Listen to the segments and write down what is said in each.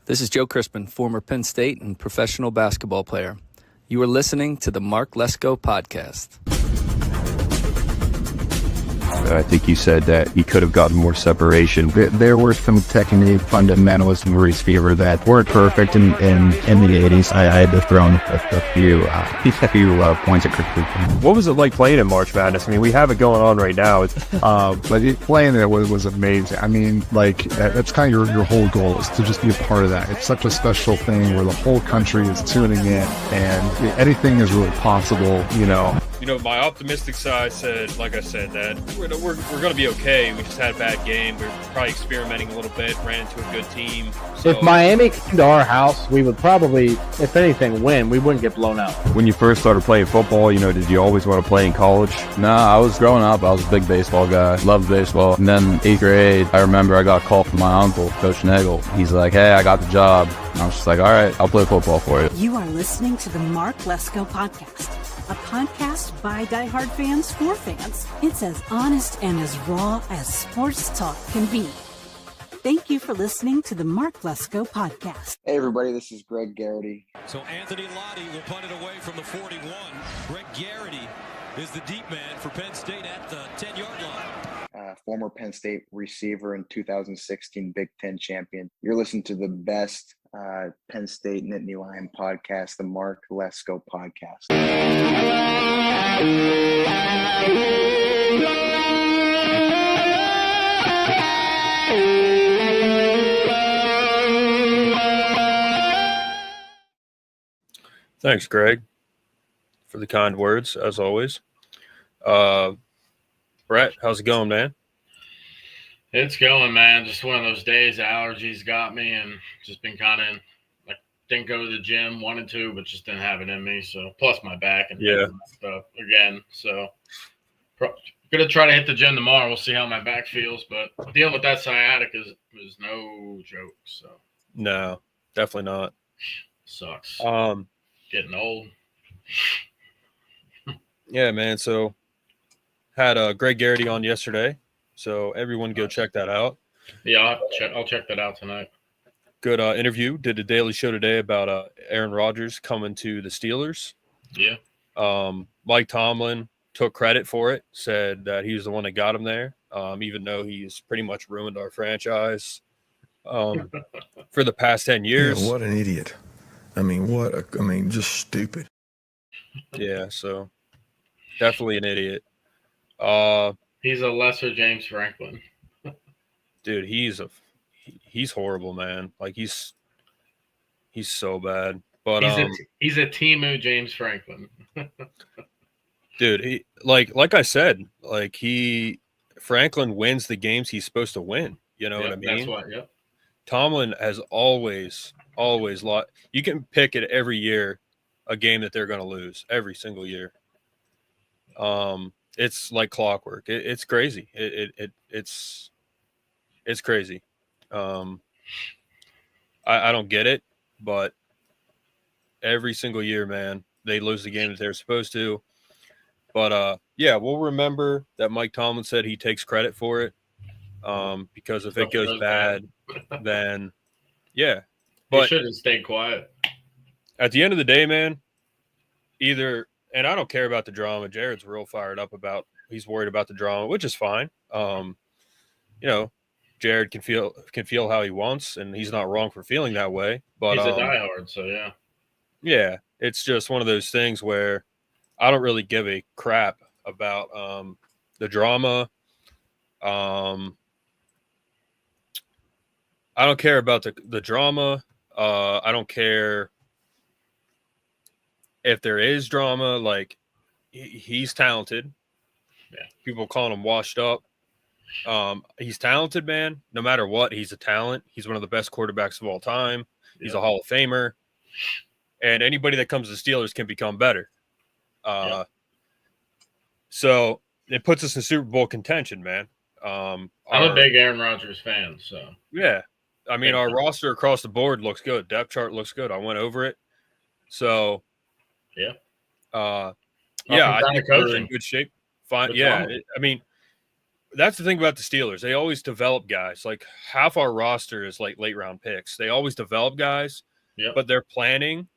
This is Joe Crispin, former Penn State and professional basketball player. You are listening to the Mark Lesko Podcast. I think you said that he could have gotten more separation. There were some technique fundamentals in receiver that weren't perfect in the 80s. I had to throw in a few points of criticism. What was it like playing in March Madness? I mean, we have it going on right now. But playing there was amazing. I mean, like, that's kind of your whole goal is to just be a part of that. It's such a special thing where the whole country is tuning in and anything is really possible, you know. You know, my optimistic side said, like I said, that we're going to be okay. We just had a bad game. We're probably experimenting a little bit, ran into a good team. So. If Miami came to our house, we would probably, if anything, win. We wouldn't get blown out. When you first started playing football, you know, did you always want to play in college? No, I was growing up. I was a big baseball guy. Loved baseball. And then 8th grade, I remember I got a call from my uncle, Coach Nagel. He's like, hey, I got the job. And I was just like, all right, I'll play football for you. You are listening to the Mark Lesko Podcast, a podcast by diehard fans for fans. It's as honest and as raw as sports talk can be. Thank you for listening to the Mark Lesko Podcast. Hey, everybody, this is Greg Garrity. So Anthony Lottie will punt it away from the 41. Greg Garrity is the deep man for Penn State at the 10-yard line. Former Penn State receiver and 2016 Big Ten champion. You're listening to the best Penn State Nittany Lion podcast, the Mark Lesko Podcast. Thanks, Greg, for the kind words, as always. Brett, how's it going, man? It's going, man. Just one of those days. Allergies got me, and just been kind of like didn't go to the gym, wanted to, but just didn't have it in me. So plus my back and stuff again. So gonna try to hit the gym tomorrow. We'll see how my back feels, but dealing with that sciatica was no joke. So no, definitely not. Sucks. Getting old. Yeah, man. So had Greg Garrity on yesterday. So everyone go check that out. Yeah, I'll check that out tonight. Good interview. Did a daily show today about Aaron Rodgers coming to the Steelers. Yeah. Mike Tomlin took credit for it, said that he was the one that got him there, even though he's pretty much ruined our franchise for the past 10 years. Yeah, what an idiot. Just stupid. Yeah, so definitely an idiot. He's a lesser James Franklin. Dude, he's horrible, man. Like he's so bad. But he's a Timu James Franklin. Dude, he like I said, Franklin wins the games he's supposed to win. You know what I mean? That's what. Yep. Tomlin has always lost. You can pick it every year, a game that they're going to lose every single year. It's like clockwork. It's crazy. It's crazy. I don't get it, but every single year, man, they lose the game that they're supposed to. But yeah, we'll remember that Mike Tomlin said he takes credit for it. Because if it goes bad, then yeah. But he should have stayed quiet. At the end of the day, man, and I don't care about the drama. Jared's real fired up he's worried about the drama, which is fine. Jared can feel how he wants, and he's not wrong for feeling that way. But he's a diehard, so yeah. Yeah, it's just one of those things where I don't really give a crap about the drama. I don't care about the drama. I don't care if there is drama. Like, he's talented. Yeah. People calling him washed up. He's talented, man. No matter what, he's a talent. He's one of the best quarterbacks of all time. He's a Hall of Famer. And anybody that comes to the Steelers can become better. So it puts us in Super Bowl contention, man. I'm a big Aaron Rodgers fan, so. Yeah. I mean, our roster across the board looks good. Depth chart looks good. I went over it. So, I think we're in good shape. Fine. Yeah. I mean, that's the thing about the Steelers. They always develop guys. Like half our roster is like late round picks. They always develop guys, but their planning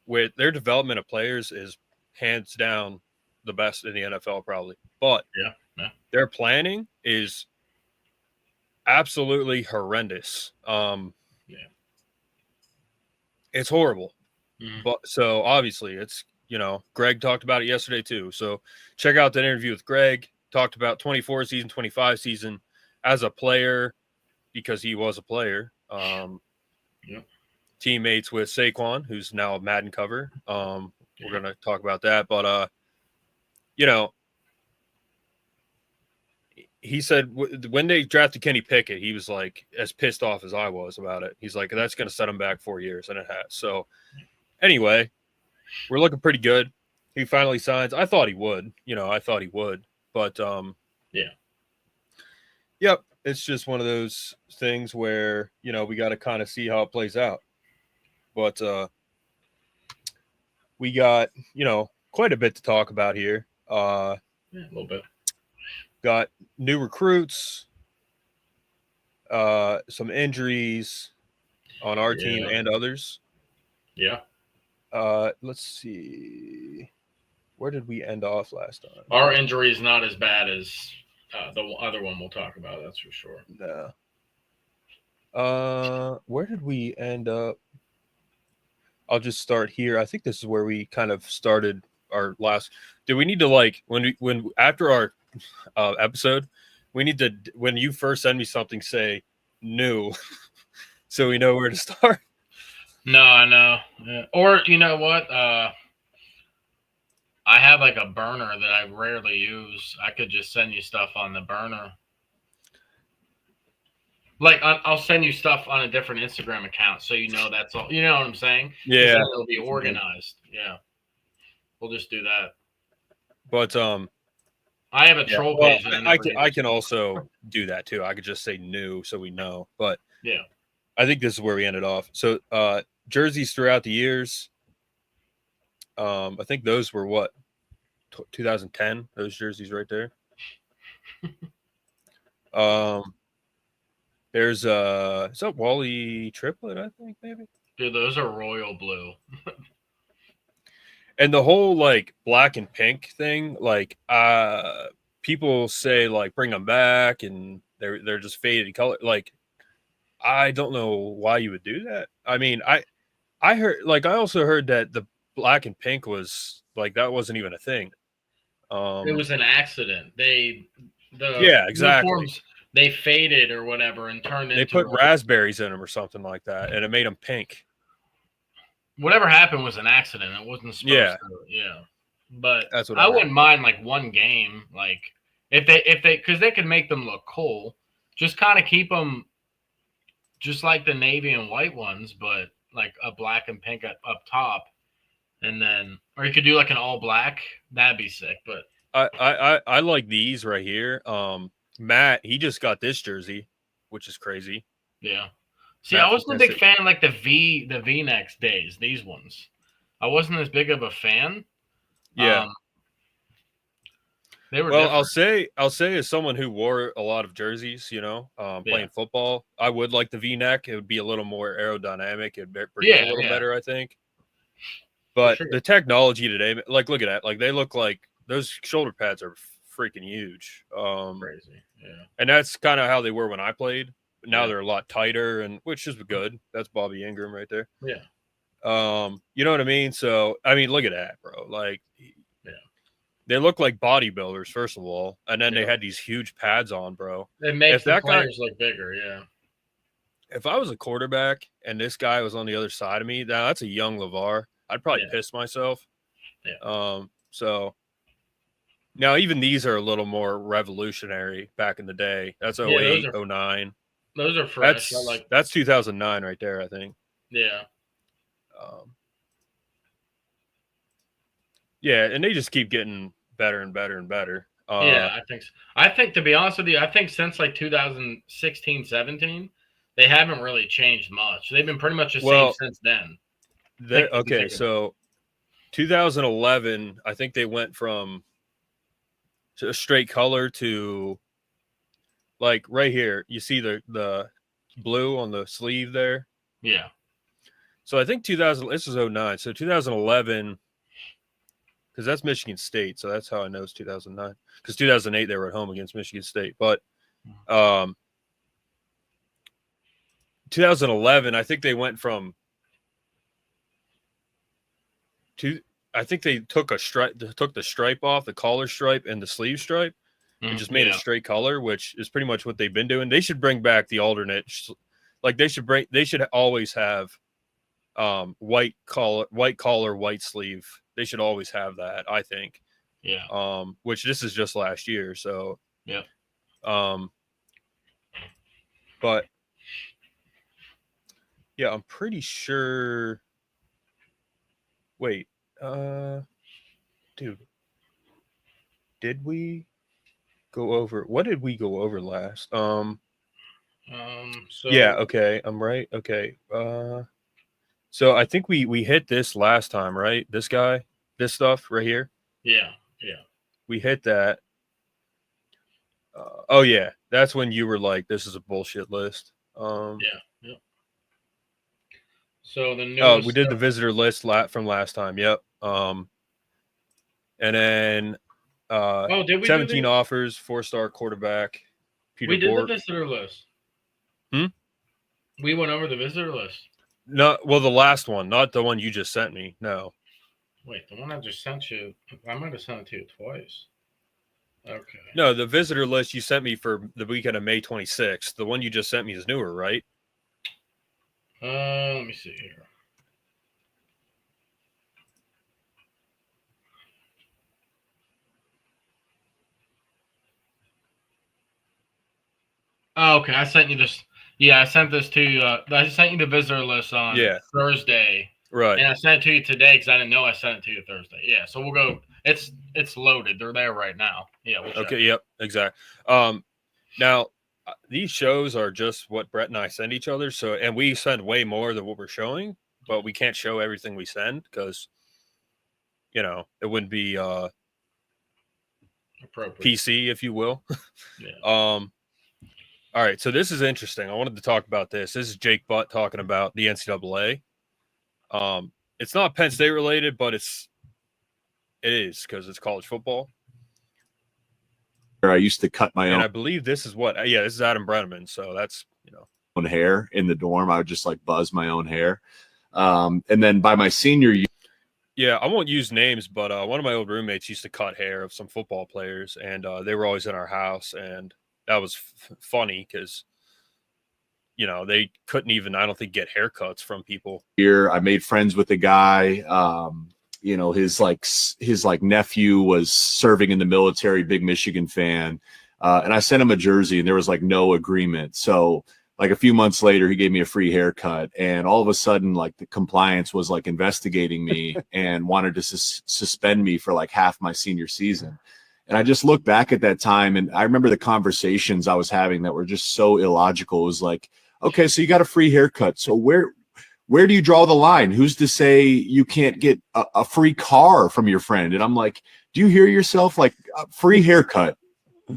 with their development of players is hands down the best in the NFL probably. But their planning is absolutely horrendous. It's horrible. But so obviously it's, Greg talked about it yesterday too. So check out that interview with Greg. Talked about 24 season, 25 season as a player because he was a player. Teammates with Saquon, who's now a Madden cover. We're going to talk about that. But, he said when they drafted Kenny Pickett, he was like as pissed off as I was about it. He's like, that's going to set him back 4 years, and it has. So anyway, we're looking pretty good. He finally signs. I thought he would. But, it's just one of those things where, we got to kind of see how it plays out. But we got, quite a bit to talk about here. A little bit. Got new recruits, some injuries on our team and others. Let's see. Where did we end off last time? Our injury is not as bad as the other one we'll talk about, that's for sure. No. Where did we end up? I'll just start here. I think this is where we kind of started our last. Do we need to when after our episode, we need to, when you first send me something, say new, so we know where to start? No, I know. Yeah. Or you know what? I have like a burner that I rarely use. I could just send you stuff on the burner. Like I'll send you stuff on a different Instagram account, so that's all. You know what I'm saying? Yeah, it'll be organized. Yeah, we'll just do that. But I have a troll page. I can also do that too. I could just say new, so we know. But I think this is where we ended off. So jerseys throughout the years. I think those were 2010. Those jerseys right there. There's is that Wally Triplet? I think maybe. Dude, those are royal blue. And the whole black and pink thing, people say bring them back, and they're just faded color. I don't know why you would do that. I mean, I heard I also heard that the black and pink was that wasn't even a thing. It was an accident. Exactly. Uniforms, they faded or whatever and turned into. They put raspberries in them or something like that, and it made them pink. Whatever happened was an accident. It wasn't supposed to. Yeah. But that's what I wouldn't mind one game, if they because they could make them look cool. Just kind of keep them just like the navy and white ones, but a black and pink up top. And then, or you could do an all black. That'd be sick. But I like these right here. Matt, he just got this jersey, which is crazy. Yeah. See, I wasn't a big fan of the V-necks days. These ones, I wasn't as big of a fan. Yeah. They were. Well, different. I'll say as someone who wore a lot of jerseys, playing football, I would like the V-neck. It would be a little more aerodynamic. It'd breathe a little better, I think. But the technology today, look at that. They look like those shoulder pads are freaking huge. Crazy. Yeah. And that's kind of how they were when I played. Now they're a lot tighter, and which is good. That's Bobby Ingram right there. Yeah. You know what I mean? So, I mean, look at that, bro. They look like bodybuilders, first of all, and then they had these huge pads on, bro. It makes the players look bigger, yeah. If I was a quarterback and this guy was on the other side of me, now that's a young LeVar. I'd probably piss myself. Yeah. So now even these are a little more revolutionary back in the day. That's 08, 09. Those are fresh. That's 2009 right there, I think. Yeah. Yeah, and they just keep getting better and better and better. Yeah, I think so. I think, to be honest with you, I think since like 2016, 17, they haven't really changed much. They've been pretty much the same since then. Okay, so 2011, I think they went from a straight color to, like, right here. You see the blue on the sleeve there? Yeah. So I think this is 09. So 2011, because that's Michigan State. So that's how I know it's 2009. Because 2008, they were at home against Michigan State. But 2011, I think they went from I think they took the stripe off, the collar stripe and the sleeve stripe, and just made it straight color, which is pretty much what they've been doing. They should bring back the alternate, like they should always have white collar, white sleeve. They should always have that, I think. Yeah. Which this is just last year, so yeah. But yeah, I'm pretty sure. Wait, dude, did we go over? What did we go over last? So yeah, okay, I'm right. Okay, so I think we hit this last time, right? This stuff right here. Yeah. We hit that. Oh yeah, that's when you were like, "This is a bullshit list." Yeah. So the newest we did the visitor list from last time. Yep. And then did we 17 offers, 4-star quarterback. Peter we did Bork. the visitor list. Hmm? We went over the visitor list. No, well, the last one, not the one you just sent me. No. Wait, the one I just sent you, I might have sent it to you twice. Okay. No, the visitor list you sent me for the weekend of May 26th. The one you just sent me is newer, right? Let me see here. Oh, okay, I sent you this. Yeah, I sent this to you. I sent you the visitor list on Thursday. Right. And I sent it to you today because I didn't know I sent it to you Thursday. Yeah, so we'll go. It's loaded. They're there right now. Yeah. Okay. Yep. Exactly. Now these shows are just what Brett and I send each other. So, and we send way more than what we're showing, but we can't show everything we send because, it wouldn't be appropriate. PC, if you will. Yeah. All right. So this is interesting. I wanted to talk about this. This is Jake Butt talking about the NCAA. It's not Penn State related, but it is because it's college football. I used to cut my own. And I believe this is this is Adam Brenneman. So that's, own hair in the dorm. I would just like buzz my own hair. And then by my senior year. Yeah, I won't use names, but one of my old roommates used to cut hair of some football players, and they were always in our house. And that was funny because, they couldn't even, I don't think, get haircuts from people. Here, I made friends with a guy. His nephew was serving in the military, big Michigan fan. And I sent him a jersey and there was like no agreement. So like a few months later, he gave me a free haircut, and all of a sudden, like the compliance was like investigating me and wanted to suspend me for like half my senior season. And I just look back at that time, and I remember the conversations I was having that were just so illogical. It was like, okay, so you got a free haircut. So where do you draw the line? Who's to say you can't get a free car from your friend? And I'm like, do you hear yourself? Like, a free haircut.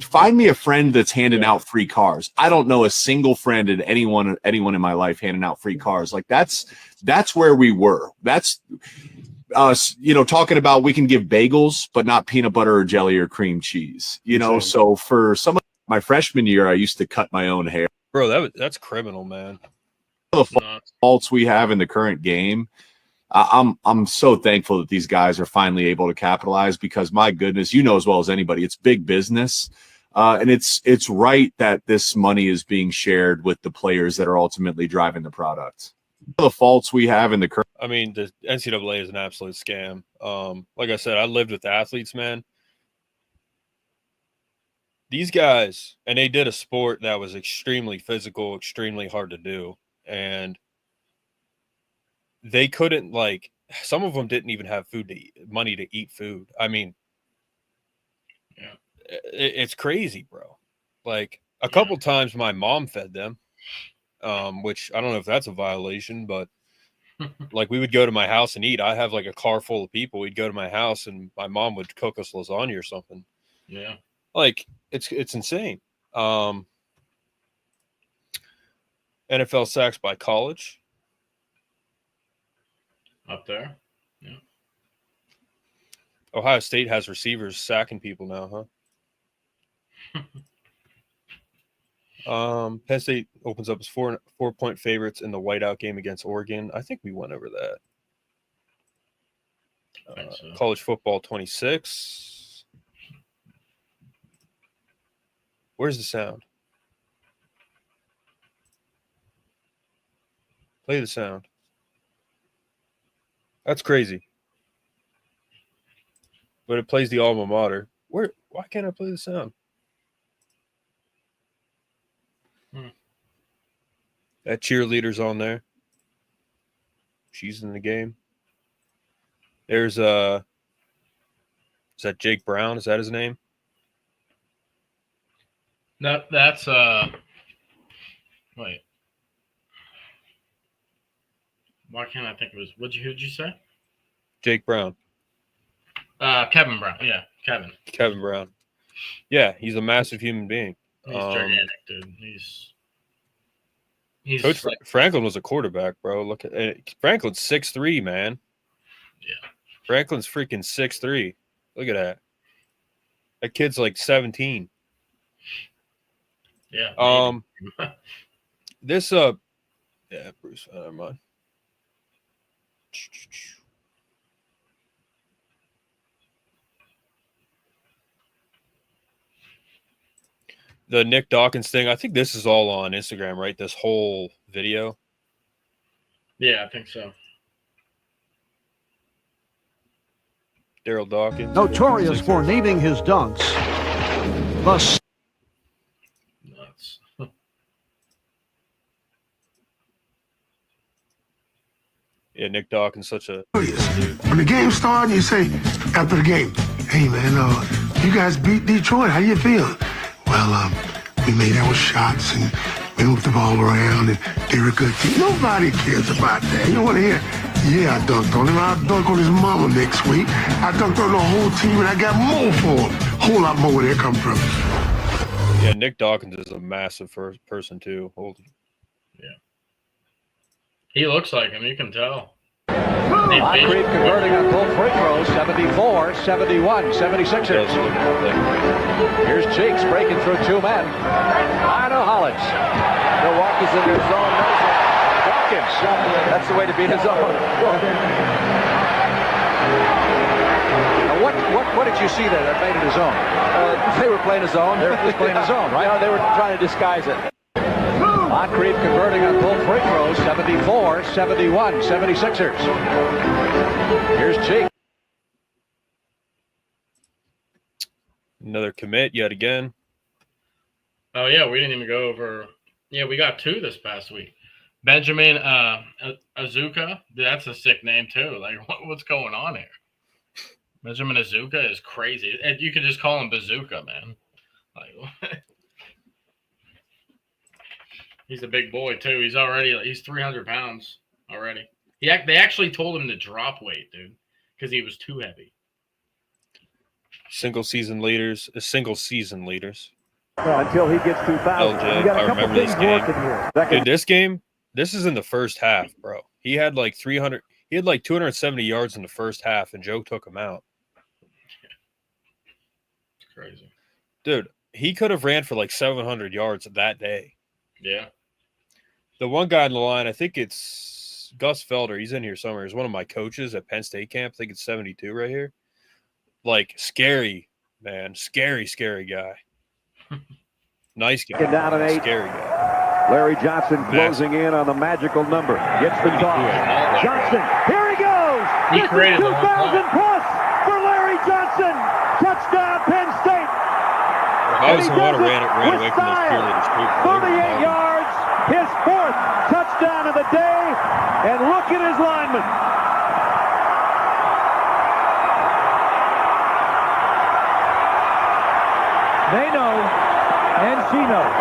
Find me a friend that's handing out free cars. I don't know a single friend and anyone in my life handing out free cars. Like that's where we were. That's us, talking about we can give bagels, but not peanut butter or jelly or cream cheese, So for some of my freshman year, I used to cut my own hair. Bro, that's criminal, man. The faults we have in the current game, I'm so thankful that these guys are finally able to capitalize, because my goodness, as well as anybody, it's big business. And it's right that this money is being shared with the players that are ultimately driving the product. The faults we have in the current. I mean, the NCAA is an absolute scam. Like I said, I lived with athletes, man. These guys, and they did a sport that was extremely physical, extremely hard to do. And they couldn't, like, some of them didn't even have money to eat food. I mean, yeah, it's crazy, bro. Like, a couple times my mom fed them, which I don't know if that's a violation, but like, we would go to my house and eat. I have like a car full of people. We'd go to my house and my mom would cook us lasagna or something. Yeah. Like, it's insane. NFL sacks by college. Up there. Yeah. Ohio State has receivers sacking people now, huh? Penn State opens up as 4-point favorites in the whiteout game against Oregon. I think we went over that. I think so. College football 26. Where's the sound? Play the sound. That's crazy. But it plays the alma mater. Why can't I play the sound? That cheerleader's on there. She's in the game. There's is that Jake Brown? Is that his name? No, that's wait. Why can't I think it was who'd you say? Jake Brown. Kevin Brown. Yeah, Kevin Brown. Yeah, he's a massive human being. He's gigantic, dude. He's Coach Franklin was a quarterback, bro. Look at Franklin's 6'3", man. Yeah. Franklin's freaking 6'3". Look at that. That kid's like 17. Yeah. This Bruce, never mind. The Nick Dawkins thing, I think this is all on Instagram, right? This whole video. Yeah, I think so. Daryl Dawkins. Notorious for naming his dunks. Nuts. Yeah, Nick Dawkins, such a... When the game started, you say, after the game, hey, man, you guys beat Detroit. How you feeling? Well, we made our shots and we moved the ball around and they were a good team. Nobody cares about that. You want to hear, yeah, I dunked on him. I'll dunk on his mama next week. I dunked on the whole team and I got more for him. A whole lot more where they come from. Yeah, Nick Dawkins is a massive person, too. Yeah. He looks like him. You can tell. Moncrief converting on both free throws, 74-71, 76ers. Here's Cheeks breaking through two men. Lionel Hollins. Milwaukee's in their zone. Dawkins. That's the way to beat his zone. Now what did you see there that made it a zone? They were playing a zone. They were just playing a zone, right? No, they were trying to disguise it. Moncrief converting on both free throws, 74-71, 76ers. Here's Cheek. Another commit yet again. Oh, yeah, we didn't even go over. Yeah, we got two this past week. Benjamin Azuka. That's a sick name, too. Like, what's going on here? Benjamin Azuka is crazy. And you could just call him Bazooka, man. Like, he's a big boy, too. He's 300 pounds already. They actually told him to drop weight, dude, because he was too heavy. Single season leaders. Well, until he gets 2,000. LJ, I remember this game. Dude, this is in the first half, bro. He had like 270 yards in the first half, and Joe took him out. It's crazy. Dude, he could have ran for like 700 yards that day. Yeah. The one guy in the line, I think it's Gus Felder. He's in here somewhere. He's one of my coaches at Penn State camp. I think it's 72 right here. Like, scary, man. Scary guy. Nice guy. Get down at 8. Scary guy. Larry Johnson closing in on the magical number. Gets the toss. Johnson, here he goes. He created 2,000 plus for Larry Johnson. Touchdown, Penn State. I was the one who ran away from those cheerleaders too. 38 yards. his 4th touchdown of the day, and look at his lineman. They know, and she knows.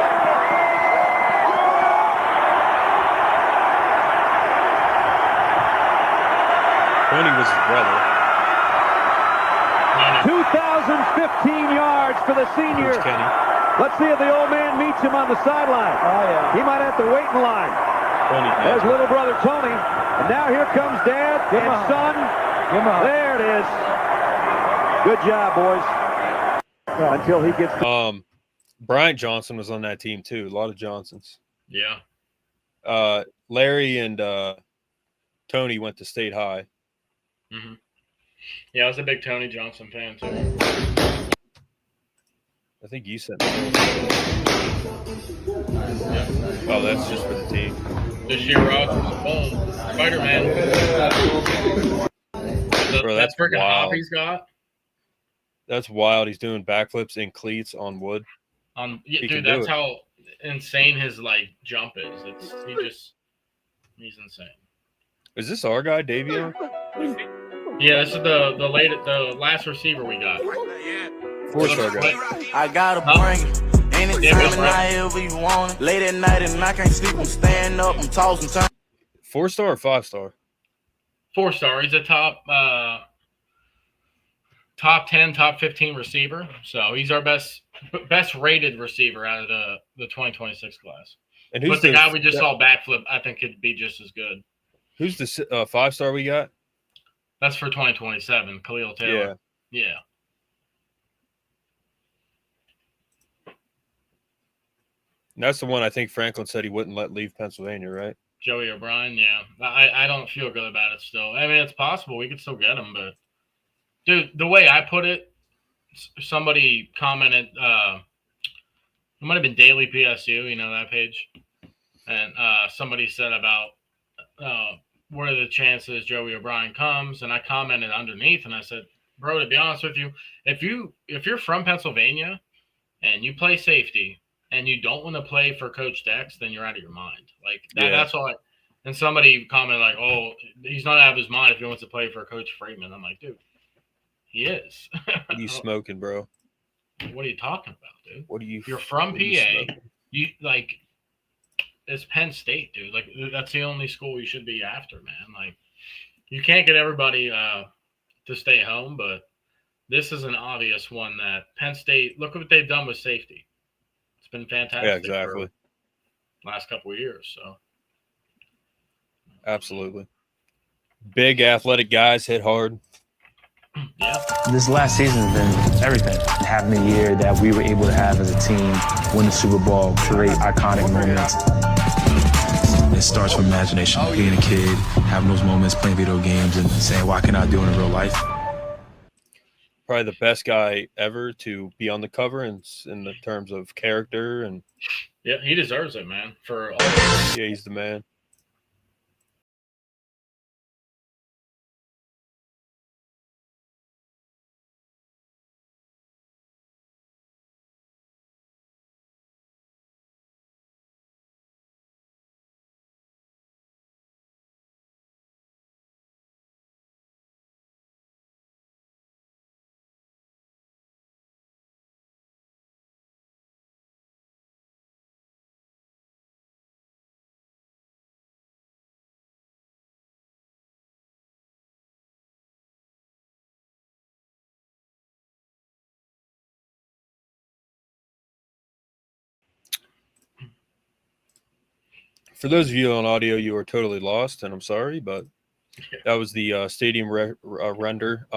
Tony was his brother. 2,015 yards for the senior. Let's see if the old man meets him on the sideline. Oh, yeah. He might have to wait in line. There's little brother Tony. And now here comes Dad and son. There it is. Good job, boys. Until he gets Bryant Johnson was on that team too. A lot of Johnsons. Yeah. Larry and Tony went to State High. Mm-hmm. Yeah, I was a big Tony Johnson fan too. I think you said that. Oh, that's just for the team. This year, Rogers, Spider-Man. Bro, that's freaking wild. hop he's got. That's wild. He's doing backflips in cleats on wood. Dude, that's how insane his jump is. He's insane. Is this our guy, Davion? Yeah, this is the last receiver we got. 4-star guy. I gotta bring it. Anytime and however you want it. Late at night and I can't sleep. I'm staying up. I'm tossing time. 4-star or 5-star? 4-star. He's a top 10, top 15 receiver. So he's our best rated receiver out of the 2026 class. And who's the guy we just saw backflip, I think could be just as good. Who's the 5-star we got? That's for 2027, Khalil Taylor. Yeah. And that's the one I think Franklin said he wouldn't let leave Pennsylvania, right? Joey O'Brien, yeah. I don't feel good about it still. I mean, it's possible. We could still get him, but, dude, the way I put it, somebody commented, it might have been Daily PSU, you know that page? And somebody said about what are the chances Joey O'Brien comes, and I commented underneath, and I said, bro, to be honest with you, if you're from Pennsylvania and you play safety and you don't want to play for Coach Dex, then you're out of your mind. That's all. And somebody commented oh, he's not out of his mind if he wants to play for Coach Freeman. I'm like, dude, he is. What are you smoking, bro? What are you talking about, dude? You're from PA. You it's Penn State, dude. That's the only school you should be after, man. You can't get everybody to stay home, but this is an obvious one that Penn State. Look what they've done with safety. It's been fantastic. Yeah, exactly. For last couple of years, so absolutely. Big athletic guys hit hard. Yeah. This last season has been everything. Having a year that we were able to have as a team, win the Super Bowl, create iconic moments. It starts from imagination. Being a kid, having those moments, playing video games, and saying, why can't I do it in real life? Probably the best guy ever to be on the cover in the terms of character. And yeah, he deserves it, man. Yeah, he's the man. For those of you on audio, you are totally lost, and I'm sorry, but that was the stadium render.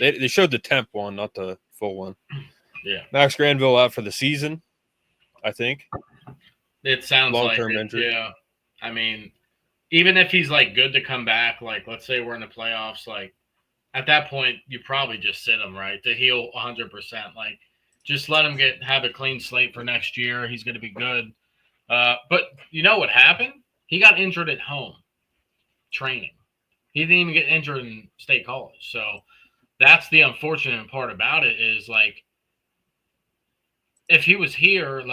They showed the temp one, not the full one. Yeah. Max Granville out for the season, I think. It sounds long-term like it, injury. Yeah. I mean, even if he's good to come back, let's say we're in the playoffs, at that point you probably just sit him, right, to heal 100%. Just let him have a clean slate for next year. He's going to be good. But you know what happened? He got injured at home training. He didn't even get injured in state college. So that's the unfortunate part about it is if he was here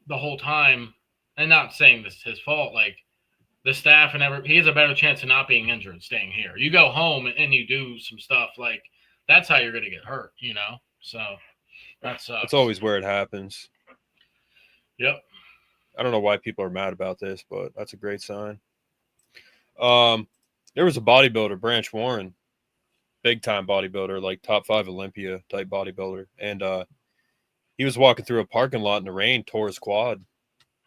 the whole time and not saying this is his fault, like the staff and he has a better chance of not being injured staying here. You go home and you do some stuff, like that's how you're going to get hurt, you know? So that sucks. It's always where it happens. Yep. I don't know why people are mad about this, but that's a great sign. There was a bodybuilder, Branch Warren, big time bodybuilder, like top 5 Olympia type bodybuilder. And he was walking through a parking lot in the rain, tore his quad,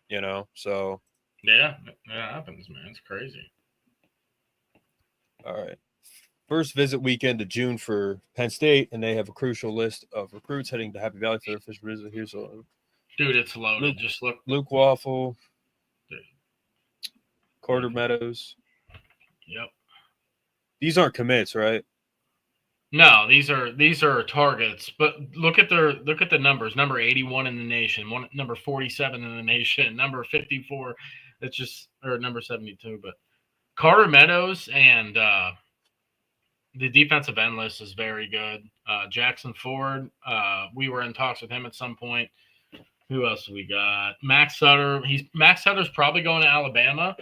you know, so. Yeah, that happens, man. It's crazy. All right. First visit weekend of June for Penn State, and they have a crucial list of recruits heading to Happy Valley for their official visit. Here's a dude, it's loaded. Just look. Luke Waffle, Carter Meadows. Yep. These aren't commits, right? No, these are targets. But look at the numbers. Number 81 in the nation, number 47 in the nation, number 54. It's just or number 72. But Carter Meadows and the defensive end list is very good. Jackson Ford, we were in talks with him at some point. Who else we got? Max Sutter. Max Sutter's probably going to Alabama,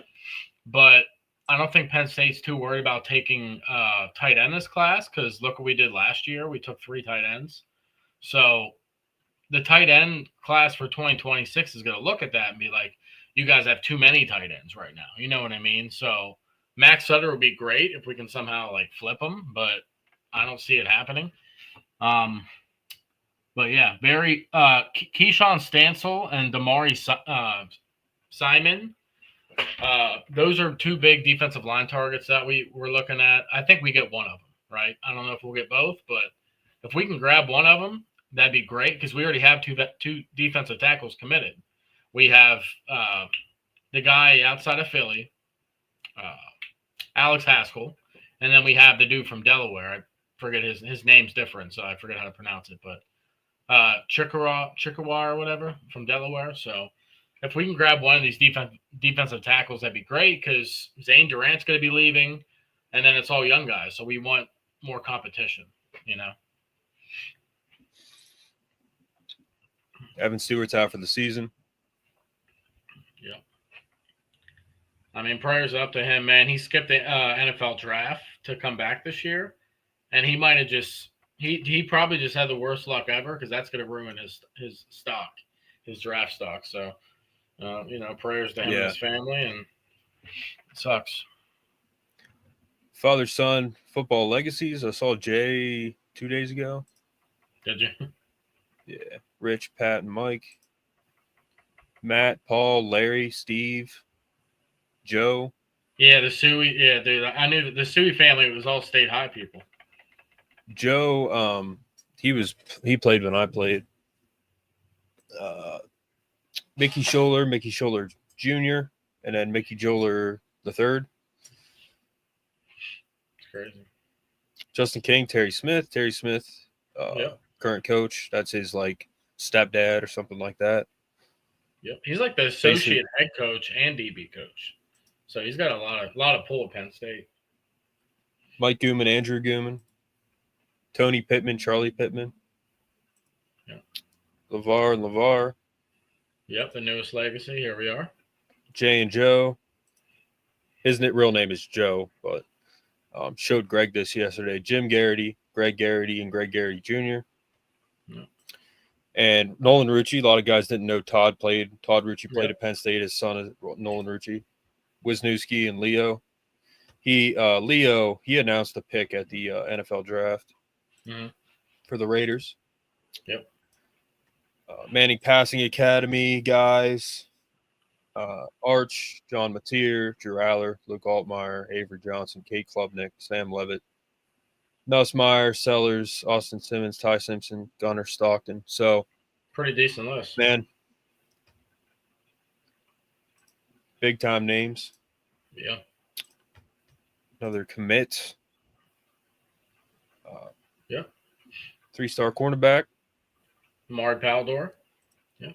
but I don't think Penn State's too worried about taking tight end this class because look what we did last year. We took 3 tight ends. So the tight end class for 2026 is going to look at that and be like, you guys have too many tight ends right now. You know what I mean? So Max Sutter would be great if we can somehow like flip him, but I don't see it happening. But yeah, very Keyshawn Stansel and Damari Simon. Those are 2 big defensive line targets that we're looking at. I think we get one of them, right? I don't know if we'll get both, but if we can grab one of them, that'd be great because we already have two defensive tackles committed. We have the guy outside of Philly, Alex Haskell, and then we have the dude from Delaware. I forget his name's different, so I forget how to pronounce it, but Chikawa or whatever from Delaware. So if we can grab one of these defensive tackles, that'd be great because Zane Durant's going to be leaving, and then it's all young guys. So we want more competition, you know. Evan Stewart's out for the season. Yeah. I mean, prayers up to him, man. He skipped the NFL draft to come back this year, and he might have just he probably just had the worst luck ever because that's going to ruin his stock, his draft stock. So, you know, prayers to him and his family, and it sucks. Father-son football legacies. I saw Jay 2 days ago. Did you? Yeah. Rich, Pat, and Mike. Matt, Paul, Larry, Steve, Joe. Yeah, the Suey. Yeah, dude. I knew that the Suey family was all State High people. Joe, he played when I played. Mickey Scholler Jr., and then Mickey Joller the third. It's crazy. Justin King, Terry Smith, current coach. That's his like stepdad or something like that. Yep, he's like the associate head coach and DB coach, so he's got a lot of pull at Penn State. Mike Gooman, Andrew Gooman, Tony Pittman, Charlie Pittman, LeVar. Yep, the newest legacy. Here we are. Jay and Joe. His real name is Joe, but showed Greg this yesterday. Jim Garrity, Greg Garrity, and Greg Garrity Jr. Yep. And Nolan Rucci. A lot of guys didn't know Todd Rucci played at Penn State. His son is Nolan Rucci. Wisniewski and Leo. He announced the pick at the NFL draft for the Raiders. Yep. Manning Passing Academy guys. Arch, John Mateer, Drew Aller, Luke Altmaier, Avery Johnson, Kate Klubnik, Sam Levitt, Nussmeier, Sellers, Austin Simmons, Ty Simpson, Gunnar Stockton. So pretty decent list. Man. Big time names. Yeah. Another commit. Yeah. 3-star cornerback. Mard Paldor. Yeah.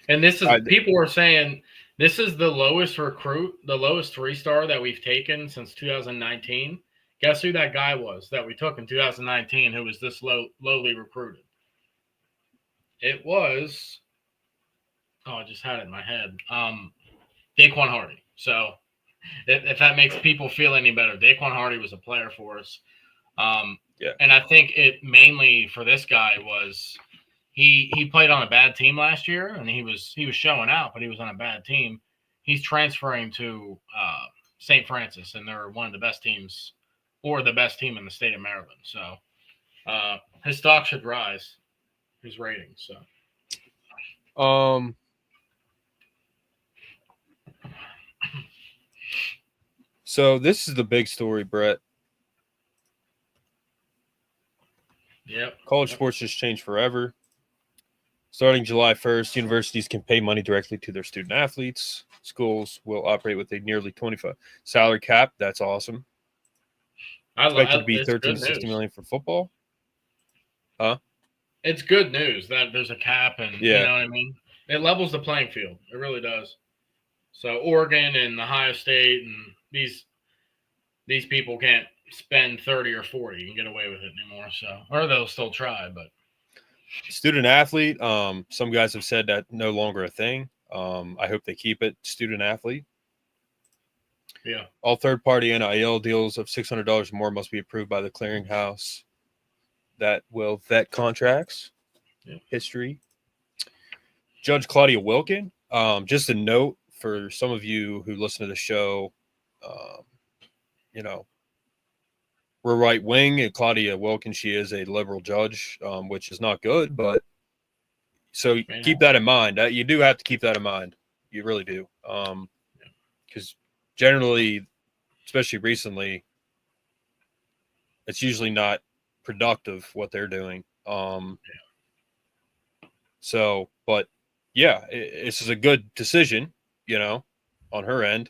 And this is people were saying this is the lowest recruit, the lowest 3-star that we've taken since 2019. Guess who that guy was that we took in 2019 who was this lowly recruited? It was Oh, I just had it in my head. Daquan Hardy. So if that makes people feel any better, Daquan Hardy was a player for us. And I think it mainly for this guy was he played on a bad team last year, and he was showing out, but he was on a bad team. He's transferring to St. Francis, and they're one of the best teams, or the best team in the state of Maryland. So his stock should rise, his rating. So this is the big story, Brett. Yep. College sports just changed forever. Starting July 1st, universities can pay money directly to their student athletes. Schools will operate with a nearly 25 salary cap. That's awesome. Expected to be 13 to 60 million for football. Huh? It's good news that there's a cap, and you know what I mean? It levels the playing field. It really does. So Oregon and Ohio State and these people can't spend 30 or 40 and get away with it anymore. So, or they'll still try, but student athlete. Some guys have said that no longer a thing. I hope they keep it student athlete. Yeah. All third-party NIL deals of $600 or more must be approved by the clearinghouse that will vet contracts. Yeah. History. Judge Claudia Wilkin. Just a note for some of you who listen to the show, we're right wing, and Claudia Wilkin, she is a liberal judge, which is not good, but so keep that in mind. You do have to keep that in mind. You really do. Because generally, especially recently, it's usually not productive what they're doing. So, but yeah, this is a good decision, on her end.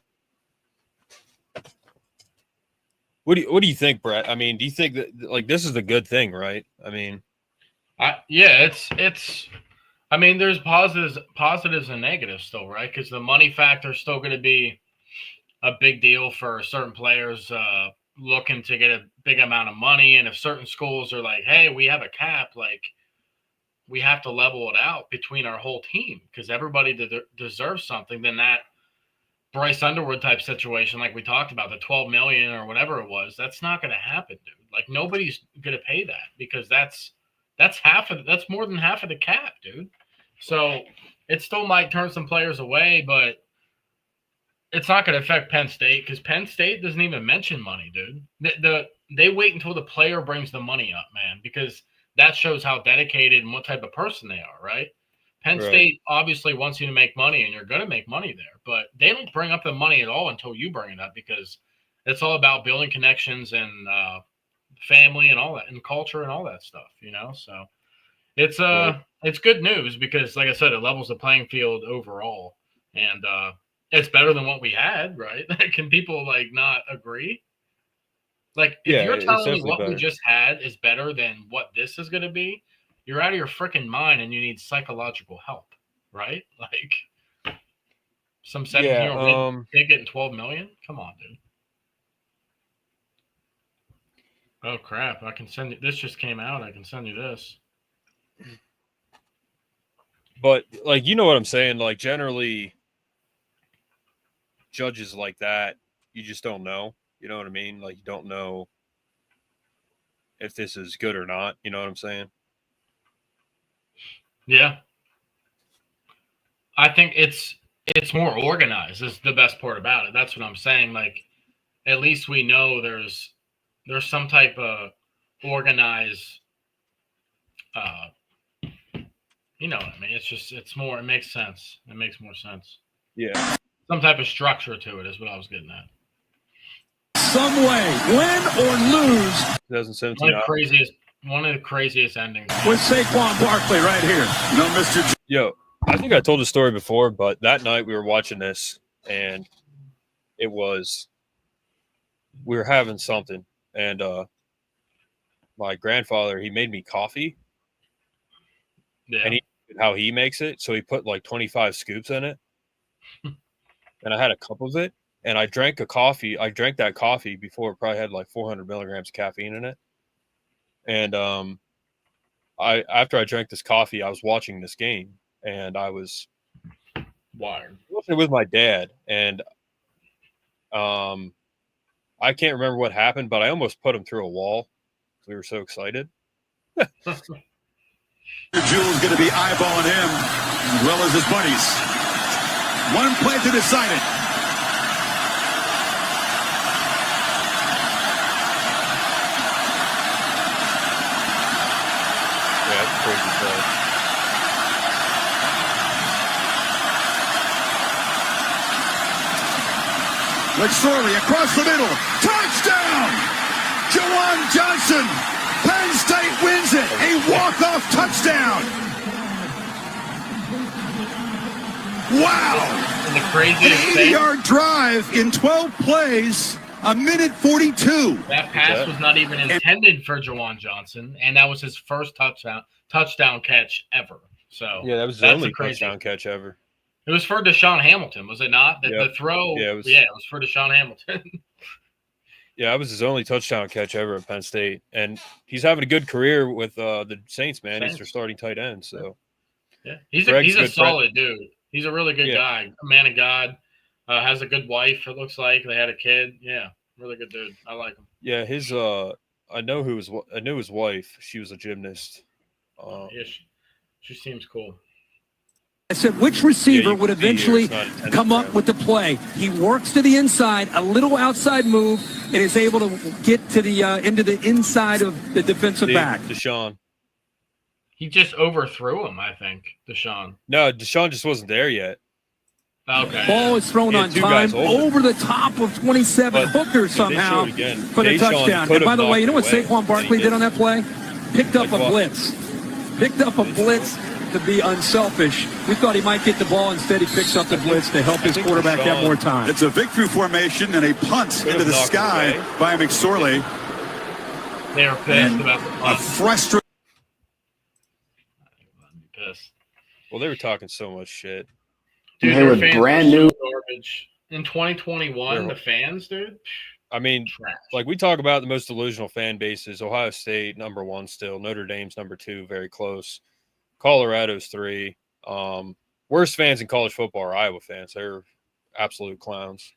What do you think, Brett? I mean, do you think that this is a good thing, right? I mean, it's. I mean, there's positives and negatives still, right? Because the money factor is still going to be a big deal for certain players looking to get a big amount of money, and if certain schools are like, "Hey, we have a cap," we have to level it out between our whole team because everybody deserves something. Then that Bryce Underwood type situation, like we talked about, the $12 million or whatever it was, that's not going to happen, dude. Nobody's going to pay that because that's more than half of the cap, dude. So it still might turn some players away, but it's not going to affect Penn State because Penn State doesn't even mention money, dude. They wait until the player brings the money up, man, because that shows how dedicated and what type of person they are, right? Penn State obviously wants you to make money, and you're going to make money there, but they don't bring up the money at all until you bring it up because it's all about building connections and family and all that, and culture and all that stuff, So it's good news because, like I said, it levels the playing field overall, and it's better than what we had, right? Can people not agree? If you're telling me what we just had is better than what this is going to be, you're out of your freaking mind and you need psychological help, right? Some 17-year-old kid getting $12 million? Come on, dude. Oh, crap. I can send you. This just came out. I can send you this. But, you know what I'm saying? Generally, judges like that, you just don't know. You know what I mean? You don't know if this is good or not. You know what I'm saying? Yeah. I think it's more organized is the best part about it. That's what I'm saying. At least we know there's some type of organized, you know what I mean? It's more, it makes sense. It makes more sense. Yeah. Some type of structure to it is what I was getting at. Some way, win or lose. 2017. One of the craziest endings. With Saquon Barkley right here. No, Mr. Yo, I think I told the story before, but that night we were watching this, and we were having something, and my grandfather, he made me coffee. Yeah. And how he makes it, so he put 25 scoops in it, and I had a cup of it, and I drank that coffee before it probably had 400 milligrams of caffeine in it. And after I drank this coffee, I was watching this game, and I was Wired. It was my dad, and I can't remember what happened, but I almost put him through a wall. We were so excited. Jules going to be eyeballing him as well as his buddies. One play to decide it. Yeah, that's a crazy play. McSorley across the middle. Touchdown! Jawan Johnson. Penn State wins it. A walk-off touchdown. Wow. And the craziest thing. 80-yard drive in 12 plays, a minute 42. That pass was not even intended for Jawan Johnson, and that was his first touchdown catch ever. So yeah, that was the only touchdown catch ever. It was for Deshaun Hamilton, was it not? The throw. Yeah, it was for Deshaun Hamilton. Yeah, that was his only touchdown catch ever at Penn State, and he's having a good career with the Saints. Man, he's their starting tight end. So yeah, he's a solid dude. He's a really good guy, a man of God. Has a good wife. It looks like they had a kid. Yeah, really good dude. I like him. Yeah, I knew his wife. She was a gymnast. Yeah, she seems cool. I said, which receiver would eventually come up with the play? He works to the inside, a little outside move, and is able to get to the into the inside of the defensive back. Deshaun. He just overthrew him, I think, Deshaun. No, Deshaun just wasn't there yet. Okay. Ball is thrown on time over the top of 27 Hooker somehow for the touchdown. And by the way, you know what Saquon Barkley did on that play? Picked up a blitz. Picked up a blitz to be unselfish. We thought he might get the ball. Instead, he picks up the blitz to help his quarterback have more time. It's a victory formation and a punt into the sky by McSorley. They are pissed about the punt. Frustrating. Well, they were talking so much shit. Dude, they were brand new garbage. In 2021, the fans, dude. I mean, like we talk about the most delusional fan bases. Ohio State, number 1 still. Notre Dame's number 2, very close. Colorado's 3. Worst fans in college football are Iowa fans. They're absolute clowns.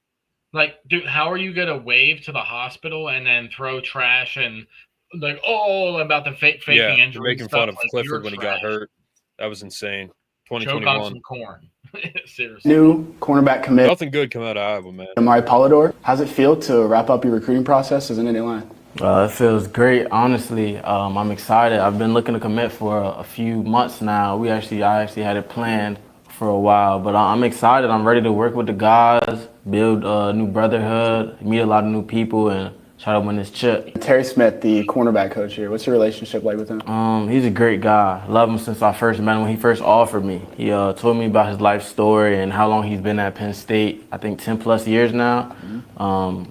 Like, dude, how are you going to wave to the hospital and then throw trash and, like, about the faking injury? Making fun of Clifford when he got hurt. That was insane. 2021. Choke on some corn. Seriously. New cornerback commit. Nothing good come out of Iowa, man. Amari Polidor, how's it feel to wrap up your recruiting process as an Indian line? It feels great, honestly. I'm excited. I've been looking to commit for a few months now. I actually had it planned for a while, but I'm excited. I'm ready to work with the guys, build a new brotherhood, meet a lot of new people, and try to win this chip. Terry Smith, the cornerback coach here, what's your relationship like with him? He's a great guy. I love him since I first met him when he first offered me. He told me about his life story and how long he's been at Penn State, I think 10 plus years now.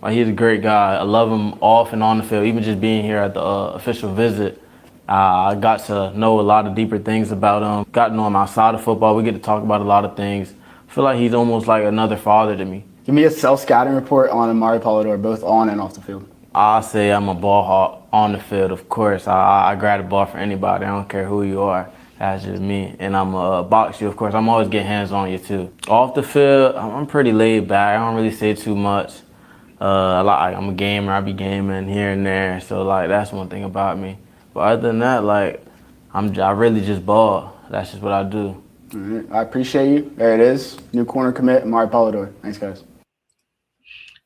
He's a great guy. I love him off and on the field, even just being here at the official visit. I got to know a lot of deeper things about him, got to know him outside of football. We get to talk about a lot of things. I feel like he's almost like another father to me. Give me a self-scouting report on Amari Polidor, both on and off the field. I'll say I'm a ball hawk on the field, of course. I grab the ball for anybody. I don't care who you are. That's just me. And I'm a box you, of course. I'm always getting hands on you, too. Off the field, I'm pretty laid back. I don't really say too much. I'm a gamer. I be gaming here and there. So, that's one thing about me. But other than that, I really just ball. That's just what I do. All right. I appreciate you. There it is. New corner commit, Amari Polidor. Thanks, guys.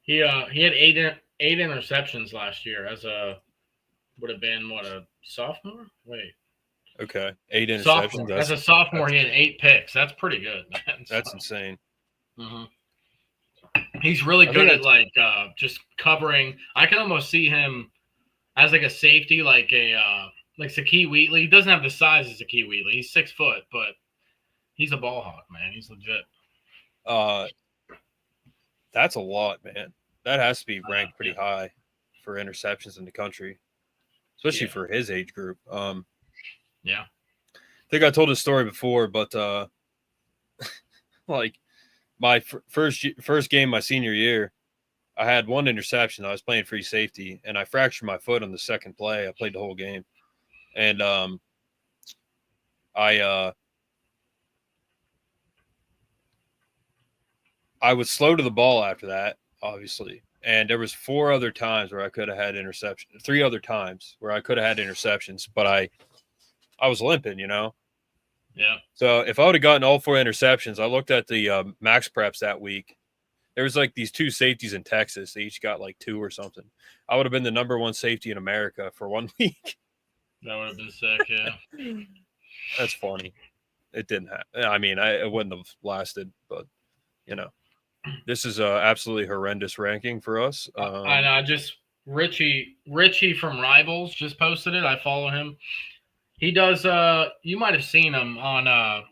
He had eight interceptions last year would have been a sophomore? Wait. Okay. 8 interceptions. As a sophomore, he had 8 picks. That's pretty good, man. That's insane. Mm-hmm. He's really good at just covering. I can almost see him as a safety, like Shaquille Wheatley. He doesn't have the size of Shaquille Wheatley. He's 6 foot, but he's a ball hawk, man. He's legit. That's a lot, man. That has to be ranked pretty high for interceptions in the country, especially for his age group. Yeah. I think I told this story before, but my first game my senior year, I had 1 interception. I was playing free safety, and I fractured my foot on the second play. I played the whole game, and I was slow to the ball after that, obviously. And there was 4 other times where I could have had interceptions. 3 other times where I could have had interceptions, but I was limping, Yeah. So if I would have gotten all 4 interceptions, I looked at the max preps that week. There was like these 2 safeties in Texas. They each got like 2 or something. I would have been the number 1 safety in America for 1 week. That would have been sick, yeah. That's funny. It didn't happen. I mean, it wouldn't have lasted, but this is absolutely horrendous ranking for us. I know. Richie from Rivals just posted it. I follow him. He does. You might have seen him on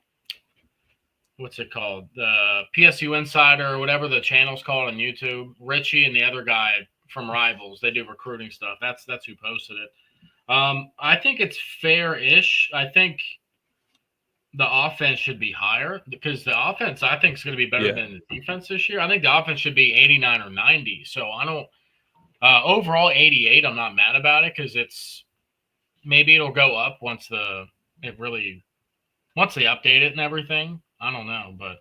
what's it called? The PSU Insider or whatever the channel's called on YouTube. Richie and the other guy from Rivals. They do recruiting stuff. That's who posted it. I think it's fair-ish. I think the offense should be higher because the offense, I think, is going to be better than the defense this year. I think the offense should be 89 or 90. So I don't overall 88. I'm not mad about it because maybe it'll go up once they update it and everything. I don't know, but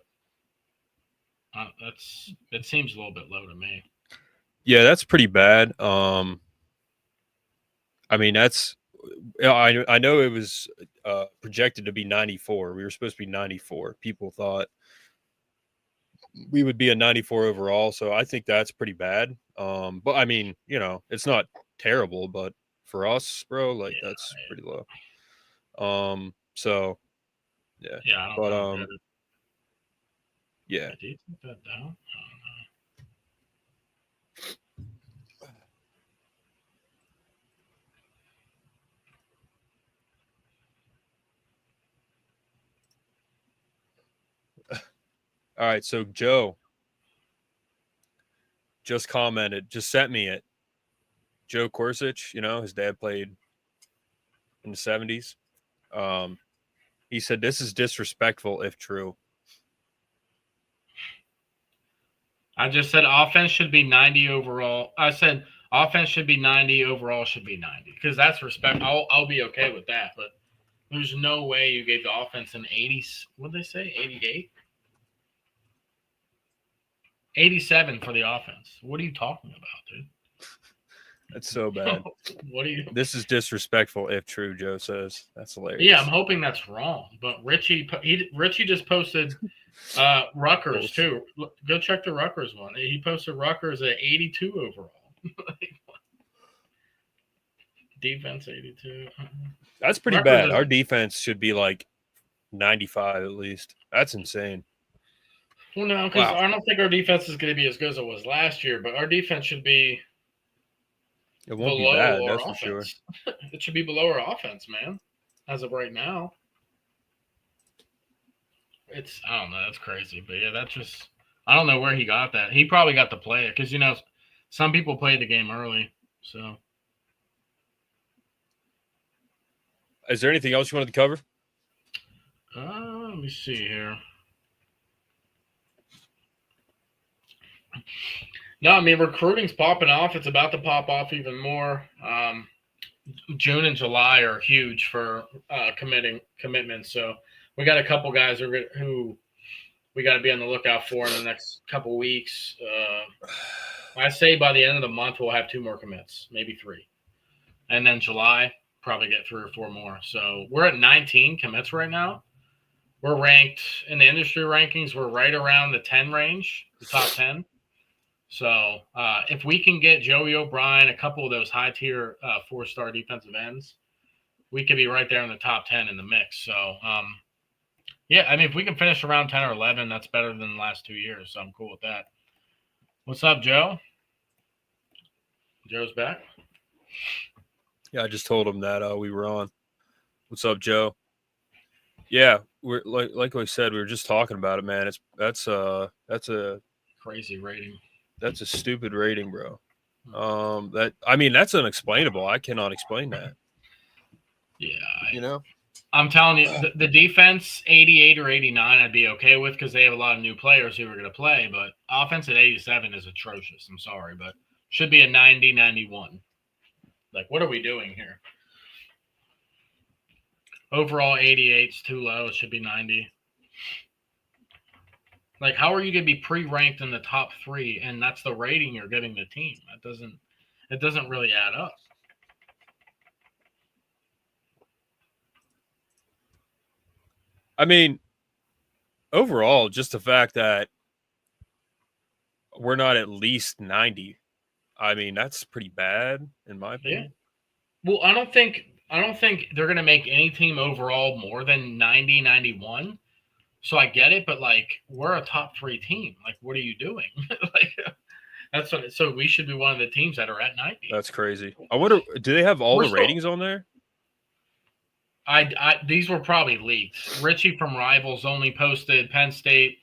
it seems a little bit low to me. Yeah, that's pretty bad. I mean, I know it was projected to be 94. We were supposed to be 94. People thought we would be a 94 overall, so I think that's pretty bad. But I mean, it's not terrible, but for us, bro, that's pretty low. So yeah. Yeah, I don't but know. Yeah. Do you think that down? I don't know. All right, so Joe just sent me it. Joe Korsich, his dad played in the 70s. He said, this is disrespectful if true. I just said offense should be 90 overall. I said offense should be 90, overall should be 90 because that's respect. I'll be okay with that, but there's no way you gave the offense an 80. What did they say? 88? 87 for the offense. What are you talking about, dude? That's so bad. What are you? This is disrespectful if true, Joe says. That's hilarious. Yeah, I'm hoping that's wrong. But Richie just posted Rutgers too. Go check the Rutgers one. He posted Rutgers at 82 overall. Defense 82. That's pretty bad. Our defense should be like 95 at least. That's insane. Well, no, because I don't think our defense is going to be as good as it was last year, but our defense should be below be bad, that's for sure. It should be below our offense, man, as of right now. I don't know, that's crazy. But yeah, I don't know where he got that. He probably got to play it because, some people played the game early. So, is there anything else you wanted to cover? Let me see here. No, I mean, recruiting's popping off. It's about to pop off even more. June and July are huge for commitments. So we got a couple guys who we got to be on the lookout for in the next couple weeks. I say by the end of the month, we'll have 2 more commits, maybe 3. And then July, probably get 3 or 4 more. So we're at 19 commits right now. We're ranked in the industry rankings. We're right around the 10 range, the top 10. So if we can get Joey O'Brien, a couple of those high-tier 4-star defensive ends, we could be right there in the top 10 in the mix. So, yeah, I mean, if we can finish around 10 or 11, that's better than the last 2 years. So I'm cool with that. What's up, Joe? Joe's back. Yeah, I just told him that we were on. What's up, Joe? Yeah, we're like I said, we were just talking about it, man. That's a crazy rating. That's a stupid rating, bro. That's unexplainable. I cannot explain that. Yeah, I'm telling you, the defense 88 or 89, I'd be okay with because they have a lot of new players who are going to play. But offense at 87 is atrocious. I'm sorry, but should be a 90, 91. Like, what are we doing here? Overall, 88 is too low. It should be 90. Like, how are you going to be pre-ranked in the top 3, and that's the rating you're giving the team? It doesn't really add up. I mean, overall, just the fact that we're not at least 90. I mean, that's pretty bad in my opinion. Yeah. Well, I don't think they're going to make any team overall more than 90, 91. So I get it, but like, we're a top 3 team. Like, what are you doing? So we should be one of the teams that are at 90. That's crazy. I wonder, do they have all the ratings on there? These were probably leaked. Richie from Rivals only posted Penn State